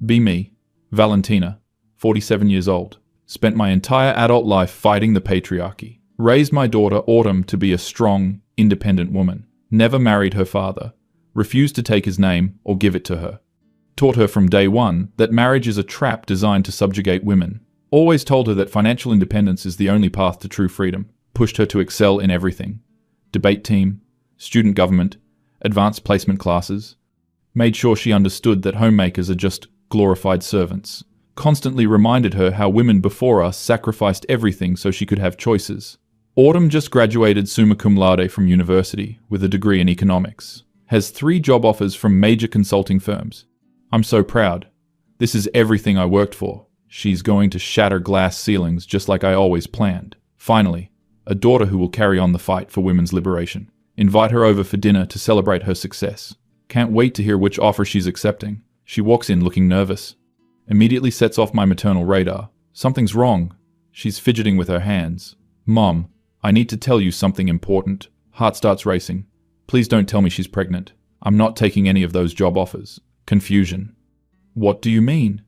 Be me, Valentina, 47 years old. Spent my entire adult life fighting the patriarchy. Raised my daughter, Autumn, to be a strong, independent woman. Never married her father. Refused to take his name or give it to her. Taught her from day one that marriage is a trap designed to subjugate women. Always told her that financial independence is the only path to true freedom. Pushed her to excel in everything. Debate team, student government, advanced placement classes. Made sure she understood that homemakers are just glorified servants. Constantly reminded her how women before us sacrificed everything so she could have choices. Autumn just graduated summa cum laude from university with a degree in economics. Has 3 job offers from major consulting firms. I'm so proud. This is everything I worked for. She's going to shatter glass ceilings just like I always planned. Finally, a daughter who will carry on the fight for women's liberation. Invite her over for dinner to celebrate her success. Can't wait to hear which offer she's accepting. She walks in looking nervous. Immediately sets off my maternal radar. Something's wrong. She's fidgeting with her hands. Mom, I need to tell you something important. Heart starts racing. Please don't tell me she's pregnant. I'm not taking any of those job offers. Confusion. What do you mean?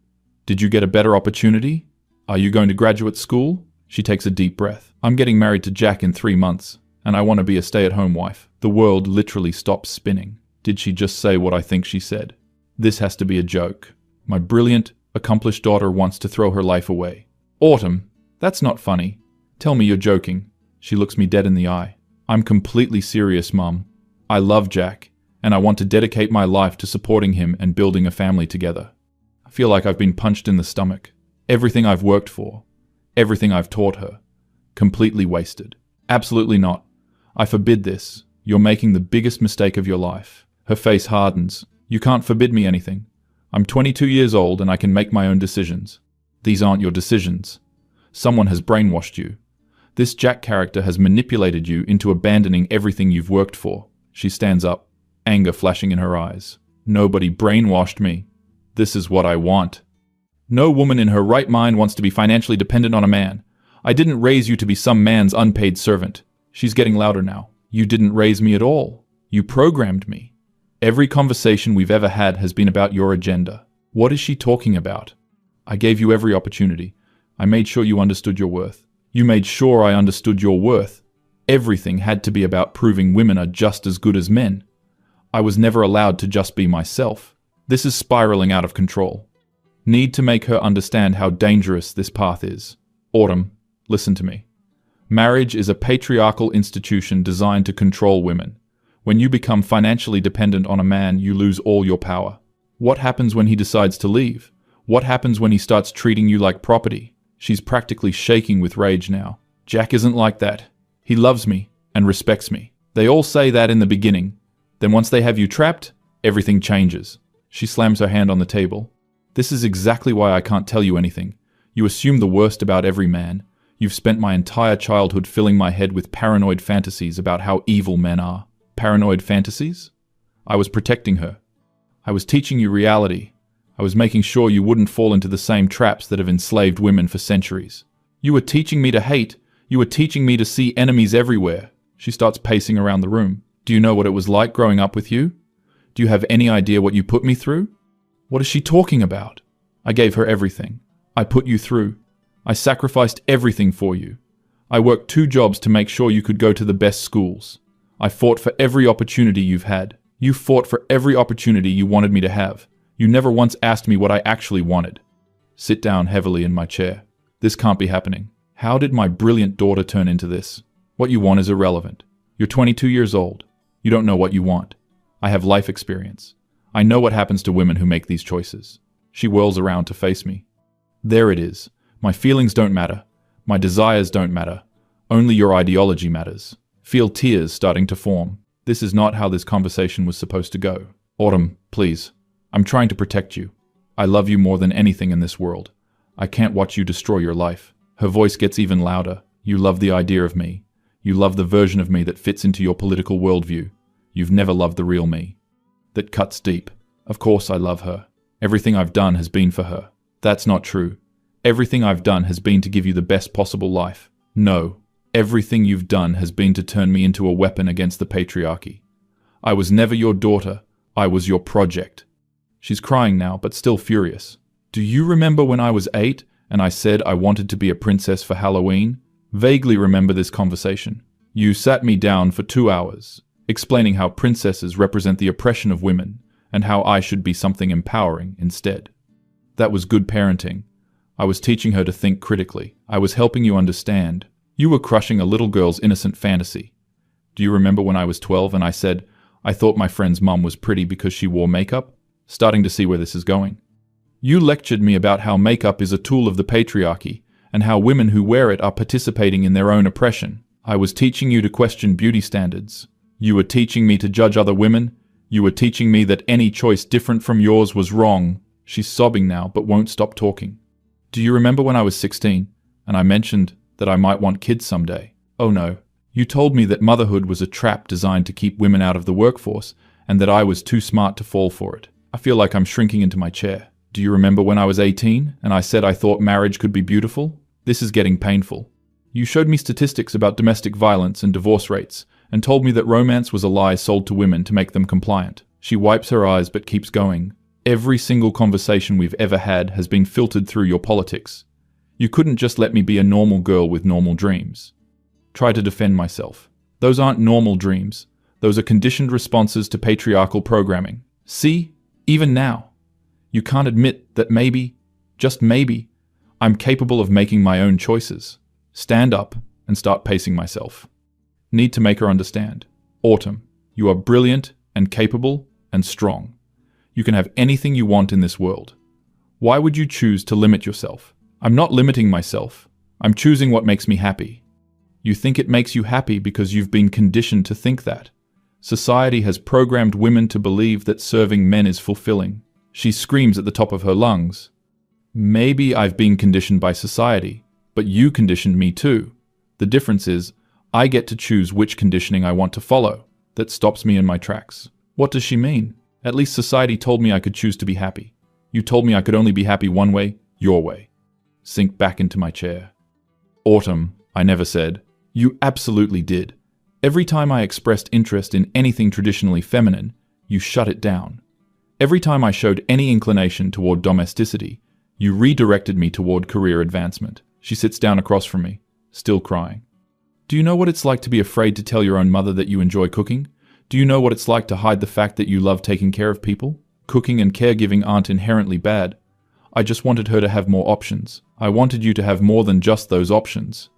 Did you get a better opportunity? Are you going to graduate school? She takes a deep breath. I'm getting married to Jack in 3 months, and I want to be a stay-at-home wife. The world literally stops spinning. Did she just say what I think she said? This has to be a joke. My brilliant, accomplished daughter wants to throw her life away. Autumn, that's not funny. Tell me you're joking. She looks me dead in the eye. I'm completely serious, Mum. I love Jack, and I want to dedicate my life to supporting him and building a family together. I feel like I've been punched in the stomach. Everything I've worked for, everything I've taught her, completely wasted. Absolutely not. I forbid this. You're making the biggest mistake of your life. Her face hardens. You can't forbid me anything. I'm 22 years old and I can make my own decisions. These aren't your decisions. Someone has brainwashed you. This Jack character has manipulated you into abandoning everything you've worked for. She stands up, anger flashing in her eyes. Nobody brainwashed me. This is what I want. No woman in her right mind wants to be financially dependent on a man. I didn't raise you to be some man's unpaid servant. She's getting louder now. You didn't raise me at all. You programmed me. Every conversation we've ever had has been about your agenda. What is she talking about? I gave you every opportunity. I made sure you understood your worth. You made sure I understood your worth. Everything had to be about proving women are just as good as men. I was never allowed to just be myself. This is spiraling out of control. Need to make her understand how dangerous this path is. Autumn, listen to me. Marriage is a patriarchal institution designed to control women. When you become financially dependent on a man, you lose all your power. What happens when he decides to leave? What happens when he starts treating you like property? She's practically shaking with rage now. Jack isn't like that. He loves me and respects me. They all say that in the beginning. Then once they have you trapped, everything changes. She slams her hand on the table. This is exactly why I can't tell you anything. You assume the worst about every man. You've spent my entire childhood filling my head with paranoid fantasies about how evil men are. Paranoid fantasies? I was protecting her. I was teaching you reality. I was making sure you wouldn't fall into the same traps that have enslaved women for centuries. You were teaching me to hate. You were teaching me to see enemies everywhere. She starts pacing around the room. Do you know what it was like growing up with you? Do you have any idea what you put me through? What is she talking about? I gave her everything. I put you through. I sacrificed everything for you. I worked 2 jobs to make sure you could go to the best schools. I fought for every opportunity you've had. You fought for every opportunity you wanted me to have. You never once asked me what I actually wanted. Sit down heavily in my chair. This can't be happening. How did my brilliant daughter turn into this? What you want is irrelevant. You're 22 years old. You don't know what you want. I have life experience. I know what happens to women who make these choices. She whirls around to face me. There it is. My feelings don't matter. My desires don't matter. Only your ideology matters. Feel tears starting to form. This is not how this conversation was supposed to go. Autumn, please. I'm trying to protect you. I love you more than anything in this world. I can't watch you destroy your life. Her voice gets even louder. You love the idea of me. You love the version of me that fits into your political worldview. You've never loved the real me. That cuts deep. Of course I love her. Everything I've done has been for her. That's not true. Everything I've done has been to give you the best possible life. No. Everything you've done has been to turn me into a weapon against the patriarchy. I was never your daughter. I was your project. She's crying now, but still furious. Do you remember when I was 8 and I said I wanted to be a princess for Halloween? Vaguely remember this conversation. You sat me down for 2 hours, explaining how princesses represent the oppression of women and how I should be something empowering instead. That was good parenting. I was teaching her to think critically. I was helping you understand. You were crushing a little girl's innocent fantasy. Do you remember when I was 12 and I said, I thought my friend's mum was pretty because she wore makeup? Starting to see where this is going. You lectured me about how makeup is a tool of the patriarchy and how women who wear it are participating in their own oppression. I was teaching you to question beauty standards. You were teaching me to judge other women. You were teaching me that any choice different from yours was wrong. She's sobbing now, but won't stop talking. Do you remember when I was 16 and I mentioned that I might want kids someday? Oh no. You told me that motherhood was a trap designed to keep women out of the workforce and that I was too smart to fall for it. I feel like I'm shrinking into my chair. Do you remember when I was 18 and I said I thought marriage could be beautiful? This is getting painful. You showed me statistics about domestic violence and divorce rates and told me that romance was a lie sold to women to make them compliant. She wipes her eyes but keeps going. Every single conversation we've ever had has been filtered through your politics. You couldn't just let me be a normal girl with normal dreams. Try to defend myself. Those aren't normal dreams. Those are conditioned responses to patriarchal programming. See, even now, you can't admit that maybe, just maybe, I'm capable of making my own choices. Stand up and start pacing myself. Need to make her understand. Autumn, you are brilliant and capable and strong. You can have anything you want in this world. Why would you choose to limit yourself? I'm not limiting myself. I'm choosing what makes me happy. You think it makes you happy because you've been conditioned to think that. Society has programmed women to believe that serving men is fulfilling. She screams at the top of her lungs. Maybe I've been conditioned by society, but you conditioned me too. The difference is, I get to choose which conditioning I want to follow. That stops me in my tracks. What does she mean? At least society told me I could choose to be happy. You told me I could only be happy one way, your way. Sink back into my chair. Autumn, I never said. You absolutely did. Every time I expressed interest in anything traditionally feminine, you shut it down. Every time I showed any inclination toward domesticity, you redirected me toward career advancement. She sits down across from me, still crying. Do you know what it's like to be afraid to tell your own mother that you enjoy cooking? Do you know what it's like to hide the fact that you love taking care of people? Cooking and caregiving aren't inherently bad. I just wanted her to have more options. I wanted you to have more than just those options.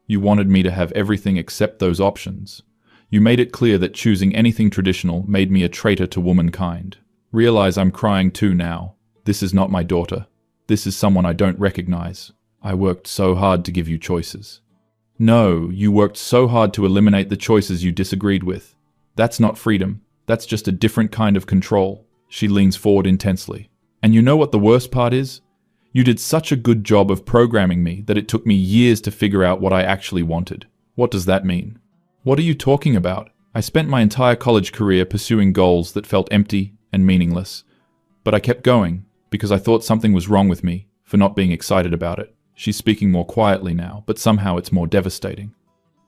You wanted me to have everything except those options. You made it clear that choosing anything traditional made me a traitor to womankind. Realize I'm crying too now. This is not my daughter. This is someone I don't recognize. I worked so hard to give you choices. No, you worked so hard to eliminate the choices you disagreed with. That's not freedom. That's just a different kind of control. She leans forward intensely. And you know what the worst part is? You did such a good job of programming me that it took me years to figure out what I actually wanted. What does that mean? What are you talking about? I spent my entire college career pursuing goals that felt empty and meaningless. But I kept going because I thought something was wrong with me for not being excited about it. She's speaking more quietly now, but somehow it's more devastating.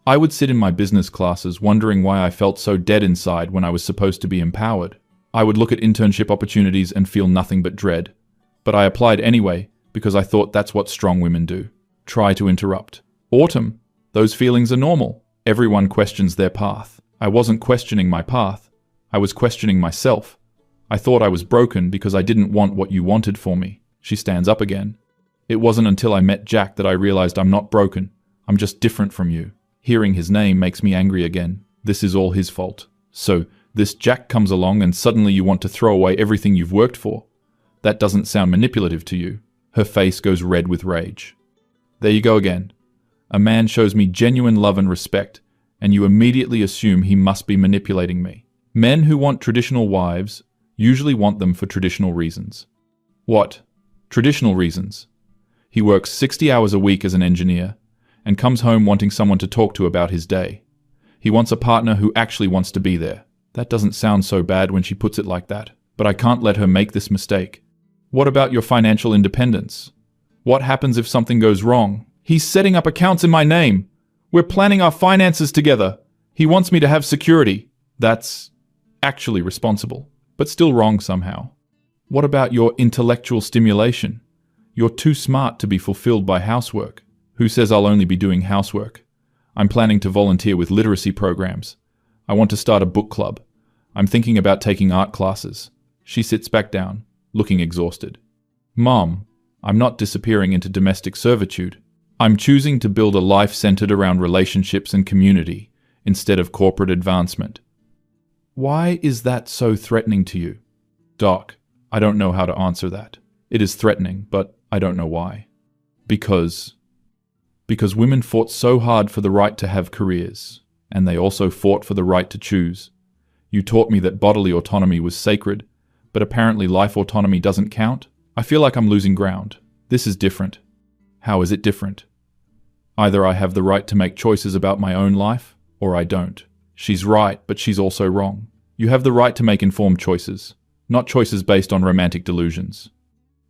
I would sit in my business classes wondering why I felt so dead inside when I was supposed to be empowered. I would look at internship opportunities and feel nothing but dread. But I applied anyway because I thought that's what strong women do. Try to interrupt. Autumn, those feelings are normal. Everyone questions their path. I wasn't questioning my path. I was questioning myself. I thought I was broken because I didn't want what you wanted for me. She stands up again. It wasn't until I met Jack that I realized I'm not broken. I'm just different from you. Hearing his name makes me angry again. This is all his fault. So, this Jack comes along and suddenly you want to throw away everything you've worked for. That doesn't sound manipulative to you. Her face goes red with rage. There you go again. A man shows me genuine love and respect, and you immediately assume he must be manipulating me. Men who want traditional wives usually want them for traditional reasons. What? Traditional reasons. He works 60 hours a week as an engineer, and comes home wanting someone to talk to about his day. He wants a partner who actually wants to be there. That doesn't sound so bad when she puts it like that, but I can't let her make this mistake. What about your financial independence? What happens if something goes wrong? He's setting up accounts in my name. We're planning our finances together. He wants me to have security. That's actually responsible, but still wrong somehow. What about your intellectual stimulation? You're too smart to be fulfilled by housework. Who says I'll only be doing housework? I'm planning to volunteer with literacy programs. I want to start a book club. I'm thinking about taking art classes. She sits back down, looking exhausted. Mom, I'm not disappearing into domestic servitude. I'm choosing to build a life centered around relationships and community instead of corporate advancement. Why is that so threatening to you? Doc, I don't know how to answer that. It is threatening, but I don't know why. Because women fought so hard for the right to have careers, and they also fought for the right to choose. You taught me that bodily autonomy was sacred, but apparently life autonomy doesn't count. I feel like I'm losing ground. This is different. How is it different? Either I have the right to make choices about my own life, or I don't. She's right, but she's also wrong. You have the right to make informed choices, not choices based on romantic delusions.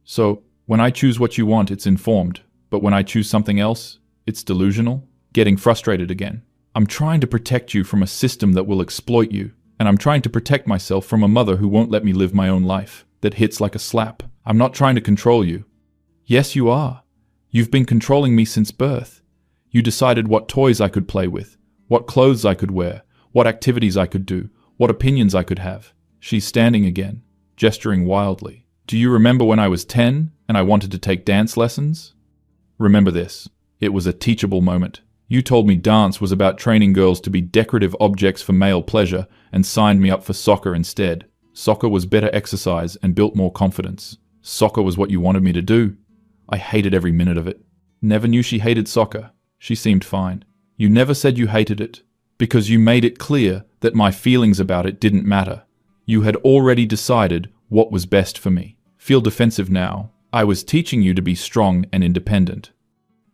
So, when I choose what you want, it's informed, but when I choose something else, it's delusional? Getting frustrated again. I'm trying to protect you from a system that will exploit you, and I'm trying to protect myself from a mother who won't let me live my own life, that hits like a slap. I'm not trying to control you. Yes, you are. You've been controlling me since birth. You decided what toys I could play with, what clothes I could wear, what activities I could do, what opinions I could have. She's standing again, gesturing wildly. Do you remember when I was 10 and I wanted to take dance lessons? Remember this. It was a teachable moment. You told me dance was about training girls to be decorative objects for male pleasure and signed me up for soccer instead. Soccer was better exercise and built more confidence. Soccer was what you wanted me to do. I hated every minute of it. Never knew she hated soccer. She seemed fine. You never said you hated it, because you made it clear that my feelings about it didn't matter. You had already decided what was best for me. Feel defensive now. I was teaching you to be strong and independent.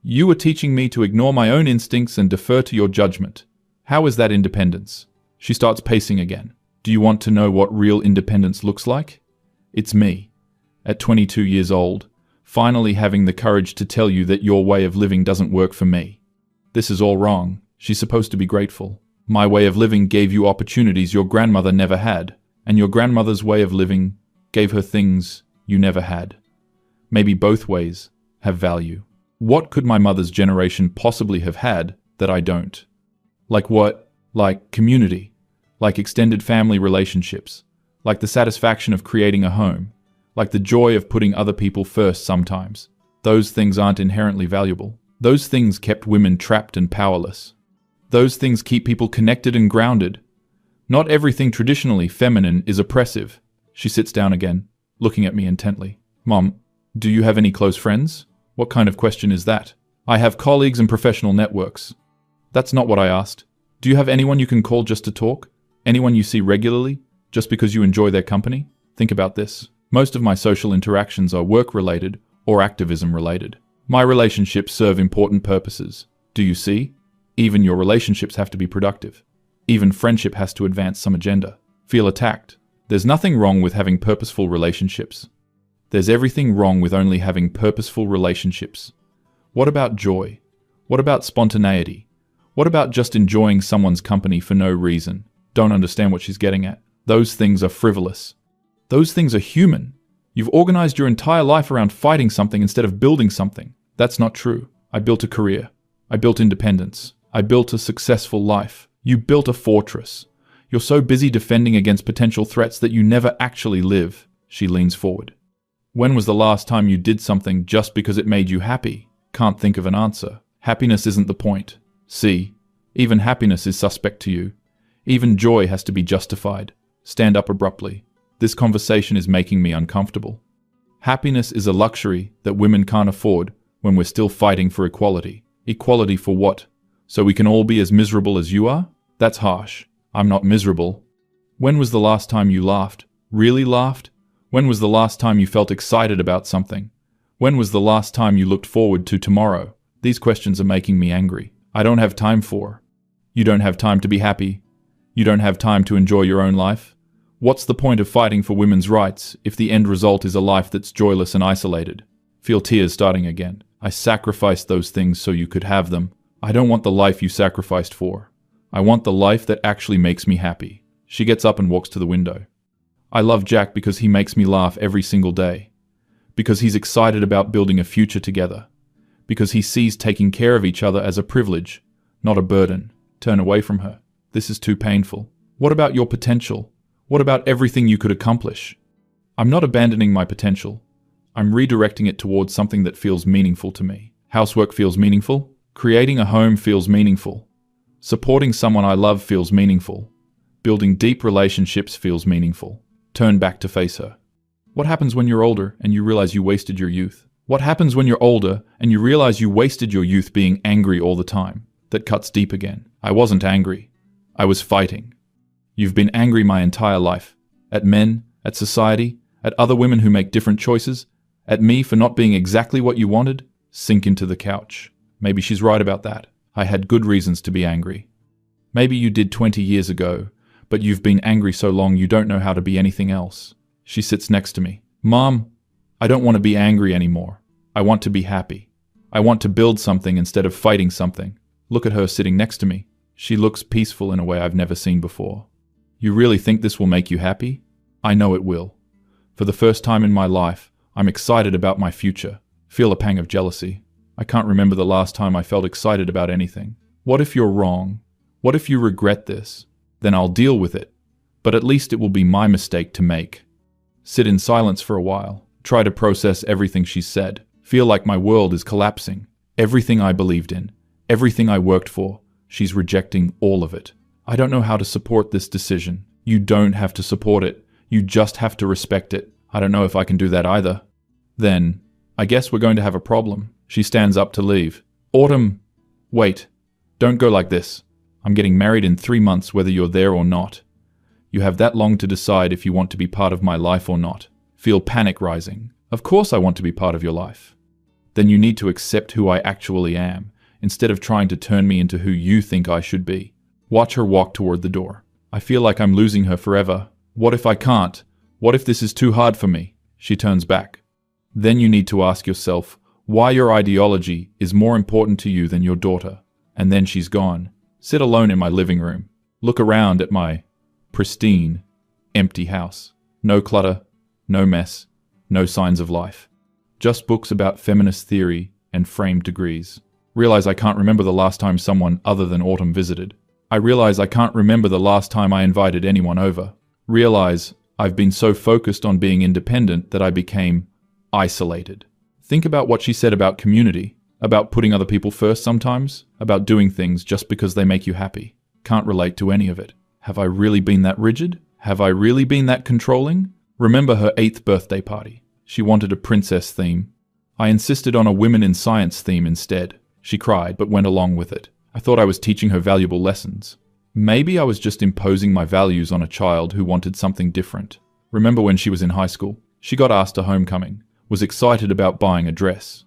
You were teaching me to ignore my own instincts and defer to your judgment. How is that independence? She starts pacing again. Do you want to know what real independence looks like? It's me, at 22 years old, finally having the courage to tell you that your way of living doesn't work for me. This is all wrong. She's supposed to be grateful. My way of living gave you opportunities your grandmother never had, and your grandmother's way of living gave her things you never had. Maybe both ways have value. What could my mother's generation possibly have had that I don't? Like what? Like community, like extended family relationships, like the satisfaction of creating a home, like the joy of putting other people first sometimes. Those things aren't inherently valuable. Those things kept women trapped and powerless. Those things keep people connected and grounded. Not everything traditionally feminine is oppressive. She sits down again, looking at me intently. Mom, do you have any close friends? What kind of question is that? I have colleagues and professional networks. That's not what I asked. Do you have anyone you can call just to talk? Anyone you see regularly, just because you enjoy their company? Think about this. Most of my social interactions are work-related or activism-related. My relationships serve important purposes. Do you see? Even your relationships have to be productive. Even friendship has to advance some agenda. Feel attacked. There's nothing wrong with having purposeful relationships. There's everything wrong with only having purposeful relationships. What about joy? What about spontaneity? What about just enjoying someone's company for no reason? Don't understand what she's getting at. Those things are frivolous. Those things are human. You've organized your entire life around fighting something instead of building something. That's not true. I built a career. I built independence. I built a successful life. You built a fortress. You're so busy defending against potential threats that you never actually live. She leans forward. When was the last time you did something just because it made you happy? Can't think of an answer. Happiness isn't the point. See, even happiness is suspect to you. Even joy has to be justified. Stand up abruptly. This conversation is making me uncomfortable. Happiness is a luxury that women can't afford when we're still fighting for equality. Equality for what? So we can all be as miserable as you are? That's harsh. I'm not miserable. When was the last time you laughed? Really laughed? When was the last time you felt excited about something? When was the last time you looked forward to tomorrow? These questions are making me angry. I don't have time for. You don't have time to be happy. You don't have time to enjoy your own life. What's the point of fighting for women's rights if the end result is a life that's joyless and isolated? Feel tears starting again. I sacrificed those things so you could have them. I don't want the life you sacrificed for. I want the life that actually makes me happy. She gets up and walks to the window. I love Jack because he makes me laugh every single day. because he's excited about building a future together, because he sees taking care of each other as a privilege, not a burden. Turn away from her. This is too painful. What about your potential? What about everything you could accomplish? I'm not abandoning my potential. I'm redirecting it towards something that feels meaningful to me. Housework feels meaningful. Creating a home feels meaningful. Supporting someone I love feels meaningful. Building deep relationships feels meaningful. Turn back to face her. What happens when you're older and you realize you wasted your youth? What happens when you're older and you realize you wasted your youth being angry all the time? That cuts deep again. I wasn't angry. I was fighting. You've been angry my entire life. At men, at society, at other women who make different choices, at me for not being exactly what you wanted. Sink into the couch. Maybe she's right about that. I had good reasons to be angry. Maybe you did 20 years ago, but you've been angry so long you don't know how to be anything else. She sits next to me. Mom, I don't want to be angry anymore. I want to be happy. I want to build something instead of fighting something. Look at her sitting next to me. She looks peaceful in a way I've never seen before. You really think this will make you happy? I know it will. For the first time in my life, I'm excited about my future. Feel a pang of jealousy. I can't remember the last time I felt excited about anything. What if you're wrong? What if you regret this? Then I'll deal with it. But at least it will be my mistake to make. Sit in silence for a while. Try to process everything she said. Feel like my world is collapsing. Everything I believed in. Everything I worked for. She's rejecting all of it. I don't know how to support this decision. You don't have to support it. You just have to respect it. I don't know if I can do that either. Then, I guess we're going to have a problem. She stands up to leave. Autumn, wait. Don't go like this. I'm getting married in 3 months whether you're there or not. You have that long to decide if you want to be part of my life or not. Feel panic rising. Of course I want to be part of your life. Then you need to accept who I actually am, instead of trying to turn me into who you think I should be. Watch her walk toward the door. I feel like I'm losing her forever. What if I can't? What if this is too hard for me? She turns back. Then you need to ask yourself why your ideology is more important to you than your daughter. And then she's gone. Sit alone in my living room. Look around at my pristine, empty house. No clutter, no mess, no signs of life. Just books about feminist theory and framed degrees. Realize I can't remember the last time someone other than Autumn visited. I realize I can't remember the last time I invited anyone over. Realize I've been so focused on being independent that I became isolated. Think about what she said about community, about putting other people first sometimes, about doing things just because they make you happy. Can't relate to any of it. Have I really been that rigid? Have I really been that controlling? Remember her 8th birthday party. She wanted a princess theme. I insisted on a women in science theme instead. She cried, but went along with it. I thought I was teaching her valuable lessons. Maybe I was just imposing my values on a child who wanted something different. Remember when she was in high school? She got asked to homecoming, was excited about buying a dress.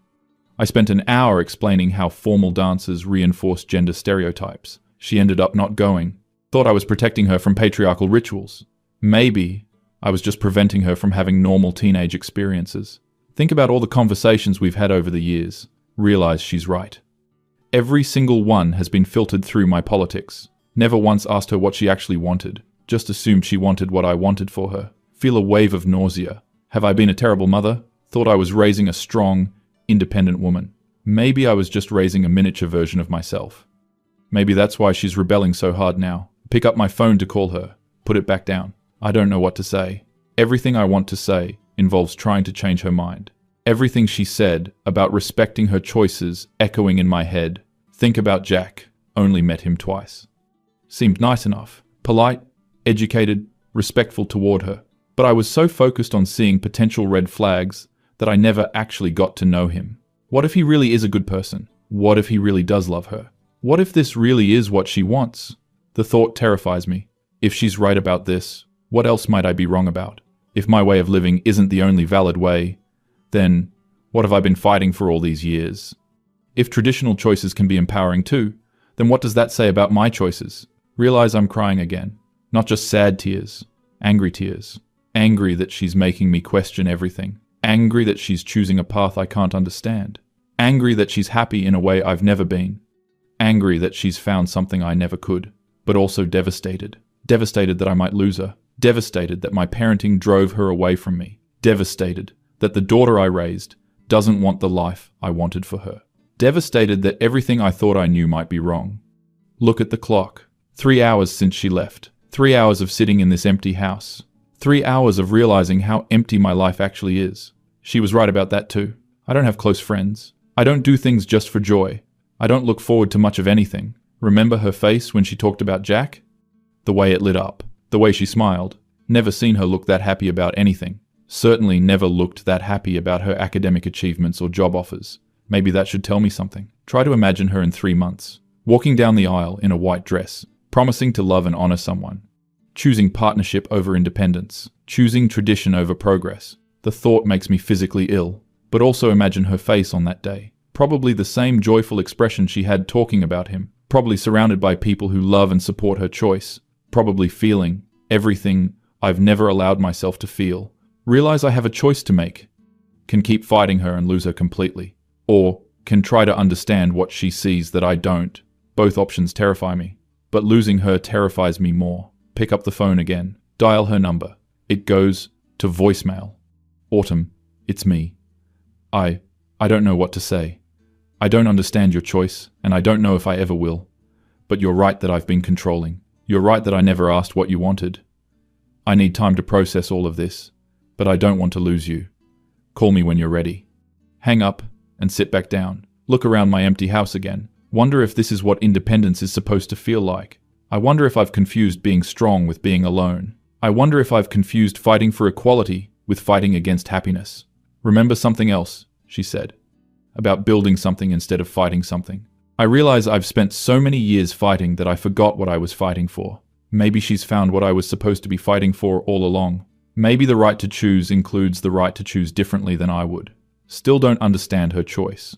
I spent an hour explaining how formal dances reinforce gender stereotypes. She ended up not going. Thought I was protecting her from patriarchal rituals. Maybe I was just preventing her from having normal teenage experiences. Think about all the conversations we've had over the years. Realize she's right. Every single one has been filtered through my politics. Never once asked her what she actually wanted. Just assumed she wanted what I wanted for her. Feel a wave of nausea. Have I been a terrible mother? Thought I was raising a strong, independent woman. Maybe I was just raising a miniature version of myself. Maybe that's why she's rebelling so hard now. Pick up my phone to call her. Put it back down. I don't know what to say. Everything I want to say involves trying to change her mind. Everything she said about respecting her choices echoing in my head. Think about Jack. Only met him twice. Seemed nice enough. Polite, educated, respectful toward her. But I was so focused on seeing potential red flags that I never actually got to know him. What if he really is a good person? What if he really does love her? What if this really is what she wants? The thought terrifies me. If she's right about this, what else might I be wrong about? If my way of living isn't the only valid way, then what have I been fighting for all these years? If traditional choices can be empowering too, then what does that say about my choices? Realize I'm crying again. Not just sad tears, angry tears. Angry that she's making me question everything. Angry that she's choosing a path I can't understand. Angry that she's happy in a way I've never been. Angry that she's found something I never could. But also devastated. Devastated that I might lose her. Devastated that my parenting drove her away from me. Devastated that the daughter I raised doesn't want the life I wanted for her. Devastated that everything I thought I knew might be wrong. Look at the clock. 3 hours since she left. 3 hours of sitting in this empty house. 3 hours of realizing how empty my life actually is. She was right about that too. I don't have close friends. I don't do things just for joy. I don't look forward to much of anything. Remember her face when she talked about Jack? The way it lit up. The way she smiled. Never seen her look that happy about anything. Certainly never looked that happy about her academic achievements or job offers. Maybe that should tell me something. Try to imagine her in 3 months. Walking down the aisle in a white dress. Promising to love and honor someone. Choosing partnership over independence. Choosing tradition over progress. The thought makes me physically ill. But also imagine her face on that day. Probably the same joyful expression she had talking about him. Probably surrounded by people who love and support her choice. Probably feeling everything I've never allowed myself to feel. Realize I have a choice to make. Can keep fighting her and lose her completely. Or can try to understand what she sees that I don't. Both options terrify me. But losing her terrifies me more. Pick up the phone again. Dial her number. It goes to voicemail. Autumn, it's me. I don't know what to say. I don't understand your choice, and I don't know if I ever will. But you're right that I've been controlling. You're right that I never asked what you wanted. I need time to process all of this, but I don't want to lose you. Call me when you're ready. Hang up and sit back down. Look around my empty house again. Wonder if this is what independence is supposed to feel like. I wonder if I've confused being strong with being alone. I wonder if I've confused fighting for equality with fighting against happiness. Remember something else, she said, about building something instead of fighting something. I realize I've spent so many years fighting that I forgot what I was fighting for. Maybe she's found what I was supposed to be fighting for all along. Maybe the right to choose includes the right to choose differently than I would. Still don't understand her choice.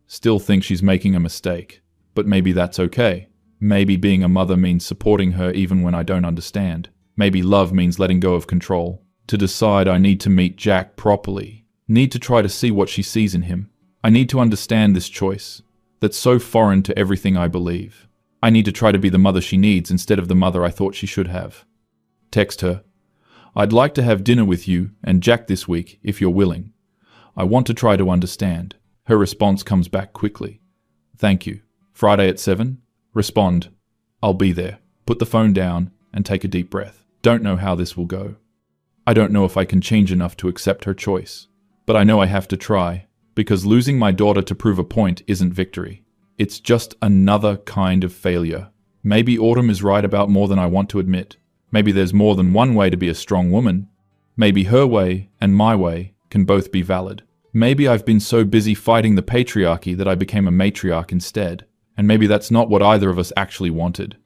Still think she's making a mistake. But maybe that's okay. Maybe being a mother means supporting her even when I don't understand. Maybe love means letting go of control. To decide I need to meet Jack properly. Need to try to see what she sees in him. I need to understand this choice that's so foreign to everything I believe. I need to try to be the mother she needs instead of the mother I thought she should have. Text her. I'd like to have dinner with you and Jack this week if you're willing. I want to try to understand. Her response comes back quickly. Thank you. Friday at 7? Respond. I'll be there. Put the phone down and take a deep breath. Don't know how this will go. I don't know if I can change enough to accept her choice. But I know I have to try, because losing my daughter to prove a point isn't victory. It's just another kind of failure. Maybe Autumn is right about more than I want to admit. Maybe there's more than one way to be a strong woman. Maybe her way and my way can both be valid. Maybe I've been so busy fighting the patriarchy that I became a matriarch instead. And maybe that's not what either of us actually wanted.